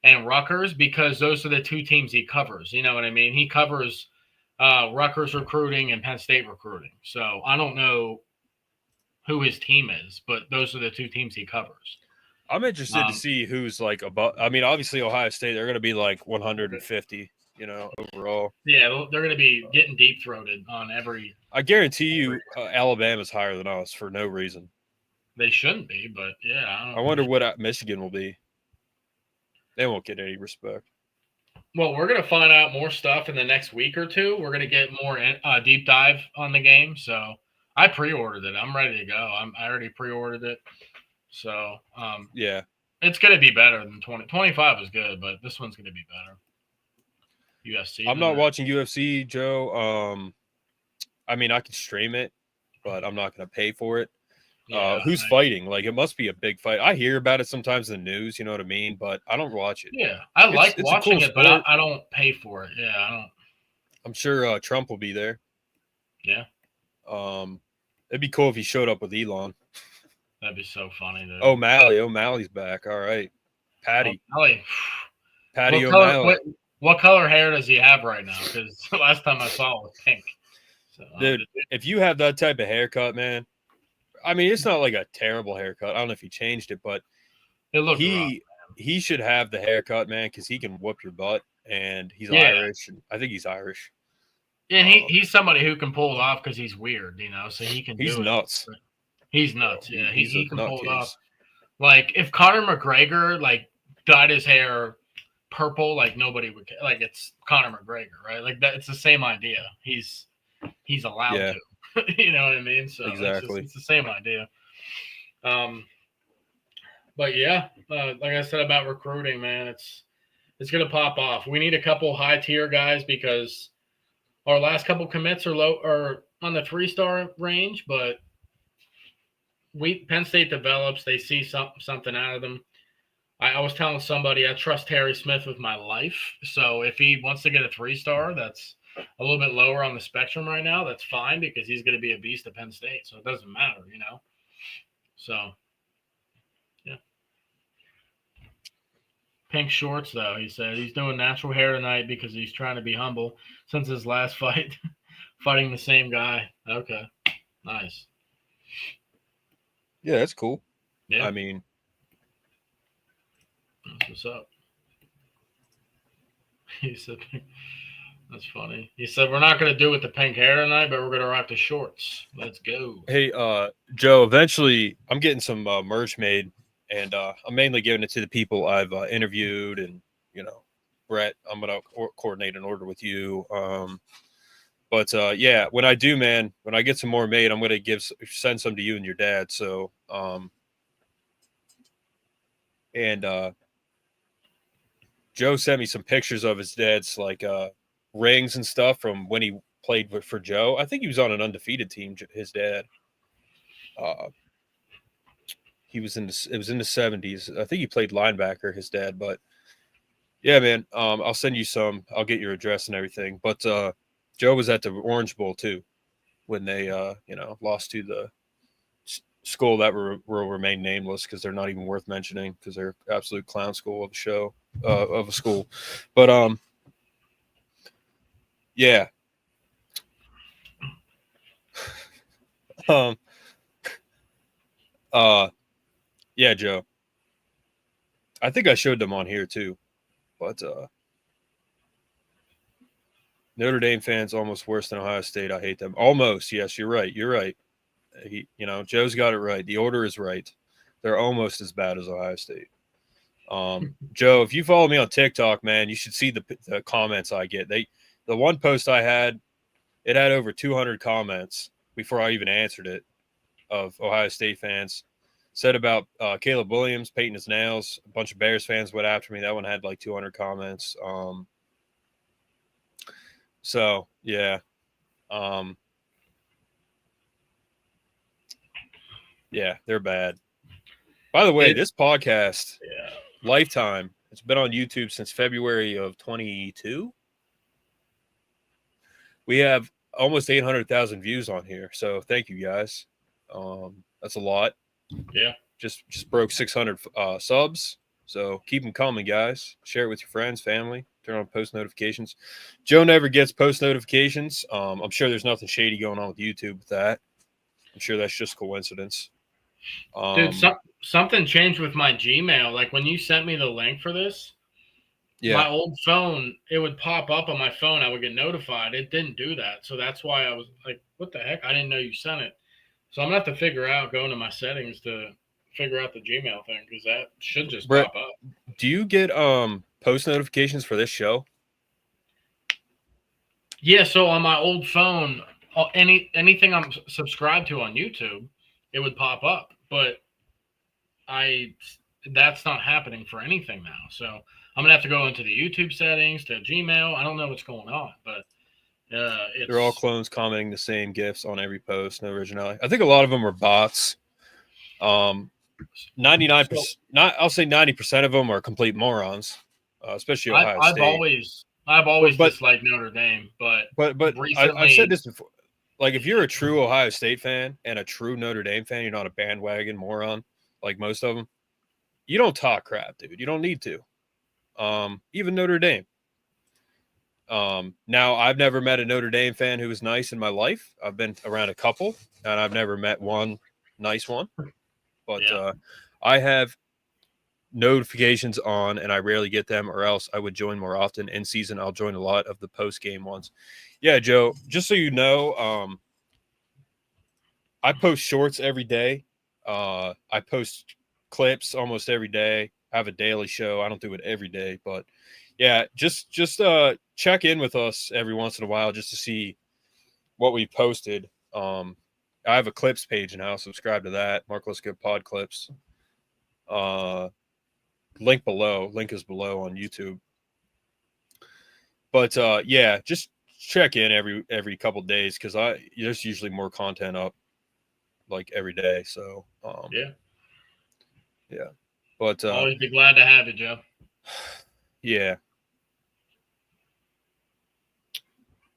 and Rutgers because those are the 2 teams he covers. You know what I mean? He covers Rutgers recruiting and Penn State recruiting. So I don't know who his team is, but those are the 2 teams he covers. I'm interested to see who's like above. I mean, obviously Ohio State, they're going to be like 150, overall. Yeah, they're going to be getting deep throated on every. I guarantee you, Alabama's higher than us for no reason. They shouldn't be, but yeah. I wonder what Michigan will be. They won't get any respect. Well, we're going to find out more stuff in the next week or 2. We're going to get more deep dive on the game. So I pre-ordered it. I'm ready to go. I already pre-ordered it. So, yeah, it's going to be better than 20. 25 is good, but this one's going to be better. UFC. I'm not watching UFC, Joe. I mean, I can stream it, but I'm not going to pay for it. Who's fighting? Like, it must be a big fight. I hear about it sometimes in the news, you know what I mean? But I don't watch it. Yeah, I like watching it, but I don't pay for it. Yeah, I don't. I'm sure Trump will be there. Yeah. It'd be cool if he showed up with Elon. That'd be so funny, dude. O'Malley's back. All right. Patty O'Malley. What color hair does he have right now? Because the last time I saw it was pink. So, dude, if you have that type of haircut, man, I mean, it's not like a terrible haircut. I don't know if he changed it, but he should have the haircut, man, because he can whoop your butt, and he's Irish, and I think he's Irish. Yeah, he's somebody who can pull it off because he's weird, so he can. He's nuts. He's nuts. Yeah, he can pull it off. Like if Conor McGregor dyed his hair purple, nobody would care. Like it's Conor McGregor, right? Like that. It's the same idea. He's allowed to. You know what I mean? So exactly, it's the same idea. But yeah, like I said about recruiting, man, it's gonna pop off. We need a couple high tier guys because our last couple commits are low or on the 3-star range, but Penn State develops. They see something out of them. I was telling somebody I trust Harry Smith with my life. So if he wants to get a 3-star, that's a little bit lower on the spectrum right now. That's fine because he's going to be a beast at Penn State. So it doesn't matter, So, yeah. Pink shorts, though. He said he's doing natural hair tonight because he's trying to be humble since his last fight, fighting the same guy. Okay, nice. Yeah, that's cool. Yeah. I mean, that's what's up. He said, that's funny. He said, we're not going to do with the pink hair tonight, but we're going to rock the shorts. Let's go. Hey, Joe, eventually I'm getting some merch made, and I'm mainly giving it to the people I've interviewed. And, Brett, I'm going to coordinate an order with you. But yeah, when I do, man, when I get some more made, I'm going to send some to you and your dad. So, Joe sent me some pictures of his dad's rings and stuff from when he played for Joe. I think he was on an undefeated team. His dad, it was in the 70s. I think he played linebacker, his dad, but yeah, man, I'll send you some, I'll get your address and everything. But, Joe was at the Orange Bowl too, when they, lost to the school that will remain nameless because they're not even worth mentioning because they're absolute clown school of a school. But yeah, yeah, Joe. I think I showed them on here too, but Notre Dame fans almost worse than Ohio State. I hate them. Almost. Yes, you're right. You're right. Joe's got it right. The order is right. They're almost as bad as Ohio State. Joe, if you follow me on TikTok, man, you should see the comments I get. The one post I had, it had over 200 comments before I even answered it of Ohio State fans. Said about Caleb Williams painting his nails. A bunch of Bears fans went after me. That one had like 200 comments. So yeah. Yeah, they're bad. By the way, this podcast, Lifetime, it's been on YouTube since February of 22. We have almost 800,000 views on here. So thank you guys. That's a lot. Yeah. Just broke 600 subs. So keep them coming, guys. Share it with your friends, family. Turn on post notifications. Joe never gets post notifications. I'm sure there's nothing shady going on with YouTube with that. I'm sure that's just coincidence. Dude, something changed with my Gmail. Like when you sent me the link for this, my old phone, it would pop up on my phone. I would get notified. It didn't do that. So that's why I was like, what the heck? I didn't know you sent it. So I'm going to have to figure out, go into my settings to figure out the Gmail thing because that should just pop up. Do you get post notifications for this show? Yeah, so on my old phone, anything I'm subscribed to on YouTube, it would pop up. But that's not happening for anything now. So I'm going to have to go into the YouTube settings, to Gmail. I don't know what's going on, but they're all clones commenting the same GIFs on every post, no originality. I think a lot of them are bots. 99%, I'll say 90% of them are complete morons, especially Ohio State. I've always disliked Notre Dame, but recently, I've said this before. Like, if you're a true Ohio State fan and a true Notre Dame fan, you're not a bandwagon moron like most of them. You don't talk crap, dude. You don't need to. Even Notre Dame. Now, I've never met a Notre Dame fan who was nice in my life. I've been around a couple, and I've never met one nice one. But I have notifications on, and I rarely get them, or else I would join more often. In season, I'll join a lot of the post-game ones. Yeah, Joe, just so you know, I post shorts every day. I post clips almost every day. I have a daily show. I don't do it every day, but yeah, just check in with us every once in a while just to see what we posted. I have a clips page now. Subscribe to that. Mark Lesko Pod Clips. Link below. Link is below on YouTube. But yeah, just check in every couple days because there's usually more content up like every day. So yeah. But always be glad to have you, Joe. Yeah.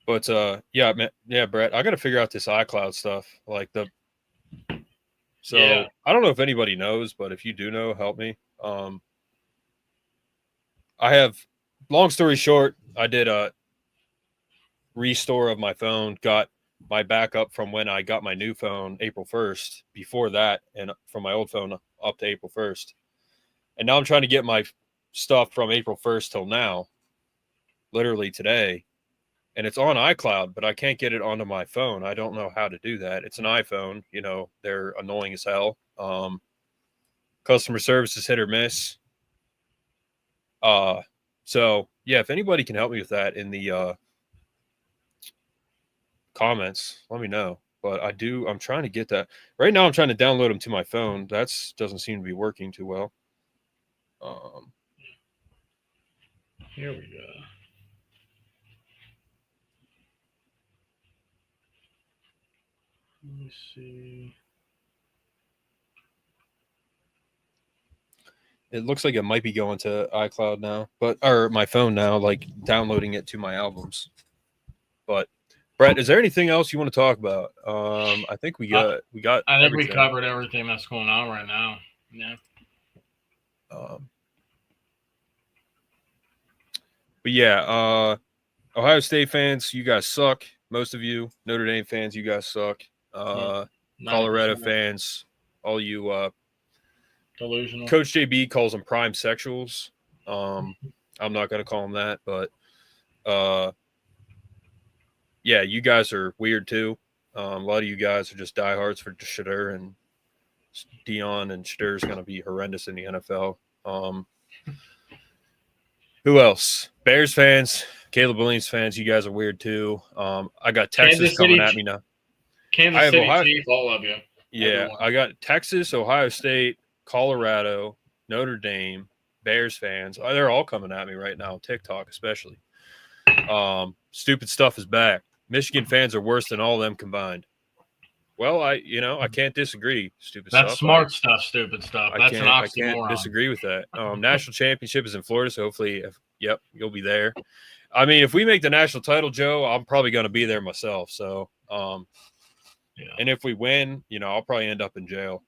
But yeah, Brett, I got to figure out this iCloud stuff. I don't know if anybody knows, but if you do know, help me. I have, long story short, I did a restore of my phone, got my backup from when I got my new phone April 1st, before that, and from my old phone up to April 1st. And now I'm trying to get my stuff from April 1st till now, literally today. And it's on iCloud, but I can't get it onto my phone. I don't know how to do that. It's an iPhone, they're annoying as hell. Customer service is hit or miss. So yeah, if anybody can help me with that in the comments, let me know. But I'm trying to get that. Right now I'm trying to download them to my phone. Doesn't seem to be working too well. Here we go. Let me see. It looks like it might be going to iCloud now, or my phone now, like downloading it to my albums. But Brett, is there anything else you want to talk about? I think we got. I think we covered everything that's going on right now. Yeah. But yeah, Ohio State fans, you guys suck. Most of you. Notre Dame fans, you guys suck. Colorado fans, all you delusional. Coach JB calls them prime sexuals. I'm not going to call them that, but yeah, you guys are weird too. A lot of you guys are just diehards for Shadur, and Dion, and Shadur's going to be horrendous in the NFL. Who else? Bears fans, Caleb Williams fans, you guys are weird too. I got Texas coming at me now. Kansas City Chiefs, all of you. Yeah, Everyone. I got Texas, Ohio State, Colorado, Notre Dame, Bears fans. They're all coming at me right now, TikTok especially. Stupid stuff is back. Michigan fans are worse than all of them combined. Well, I can't disagree. Stupid stuff. That's smart stuff, stupid stuff. That's an oxymoron. I can't disagree with that. National championship is in Florida, so hopefully, you'll be there. I mean, if we make the national title, Joe, I'm probably going to be there myself. So, and if we win, I'll probably end up in jail.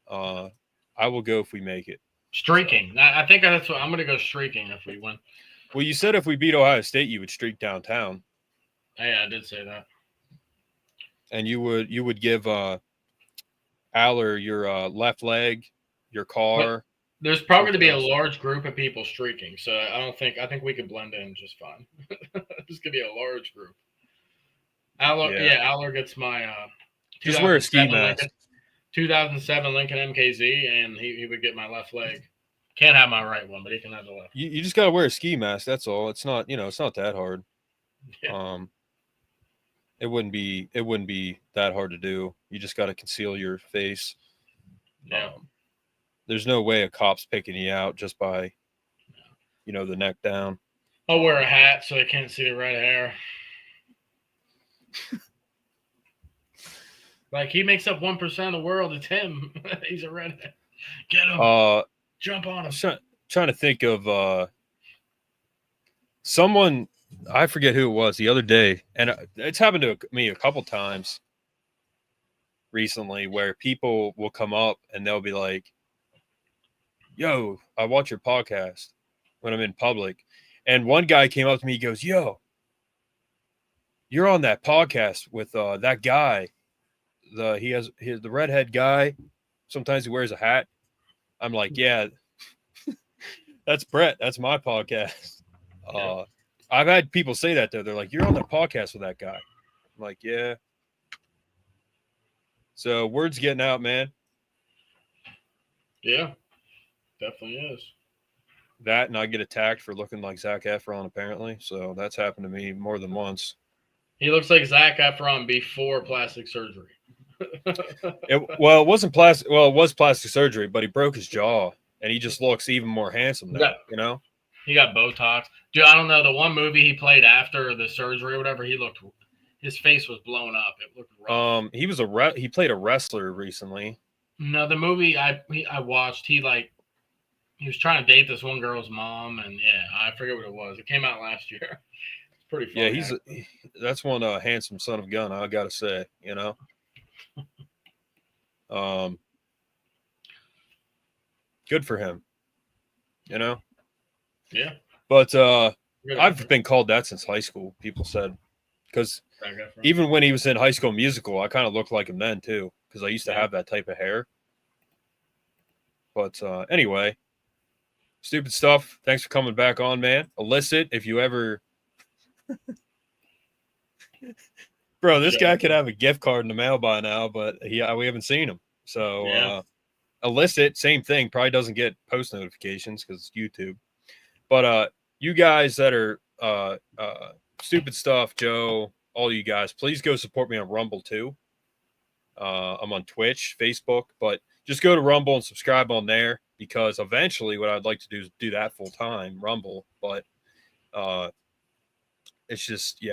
I will go if we make it. Streaking. I think that's what I'm going to go streaking if we win. Well, you said if we beat Ohio State, you would streak downtown. Yeah, I did say that. And you would give Aller your left leg, your car. But there's probably going to be a large group of people streaking, so I think we could blend in just fine. There's going to be a large group. Aller gets my just wear a ski mask. 2007 Lincoln MKZ, and he would get my left leg. Can't have my right one, but he can have the left. You just got to wear a ski mask. That's all. It's not it's not that hard. Yeah. It wouldn't be that hard to do. You just got to conceal your face. Yeah. There's no way a cop's picking you out just by, the neck down. I'll wear a hat so they can't see the red hair. Like, he makes up 1% of the world. It's him. He's a redhead. Get him. Jump on him. I'm trying to think of someone. I forget who it was the other day, and it's happened to me a couple times recently where people will come up and they'll be like, yo, I watch your podcast when I'm in public. And one guy came up to me, he goes, yo, you're on that podcast with that guy. The redhead guy. Sometimes he wears a hat. I'm like, yeah, that's Brett. That's my podcast. I've had people say that though. They're like, you're on the podcast with that guy. I'm like, yeah. So word's getting out, man. Yeah, definitely is. That, and I get attacked for looking like Zac Efron, apparently. So that's happened to me more than once. He looks like Zac Efron before plastic surgery. It wasn't plastic. Well, it was plastic surgery, but he broke his jaw, and he just looks even more handsome now. He got Botox. Dude, I don't know. The one movie he played after the surgery or whatever, his face was blown up. It looked rough. He played a wrestler recently. No, the movie I watched, he was trying to date this one girl's mom, and I forget what it was. It came out last year. It's pretty funny. Yeah, that's one handsome son of a gun, I gotta say, good for him, Yeah. But I've been called that since high school, people said. Because even when he was in High School Musical, I kind of looked like him then, too. Because I used to have that type of hair. But anyway, stupid stuff. Thanks for coming back on, man. Illicit, if you ever... Bro, this guy could have a gift card in the mail by now, but we haven't seen him. So, Illicit, same thing. Probably doesn't get post notifications because it's YouTube. But you guys that are stupid stuff, Joe, all you guys, please go support me on Rumble too. I'm on Twitch, Facebook, but just go to Rumble and subscribe on there because eventually what I'd like to do is do that full time, Rumble. But it's just,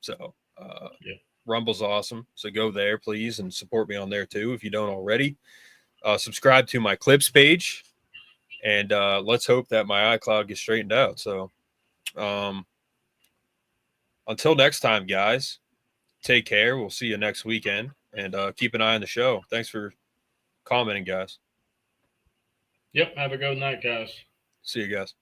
So Rumble's awesome. So go there, please, and support me on there too if you don't already. Subscribe to my clips page. And let's hope that my iCloud gets straightened out. So until next time, guys, take care. We'll see you next weekend. And keep an eye on the show. Thanks for commenting, guys. Yep. Have a good night, guys. See you guys.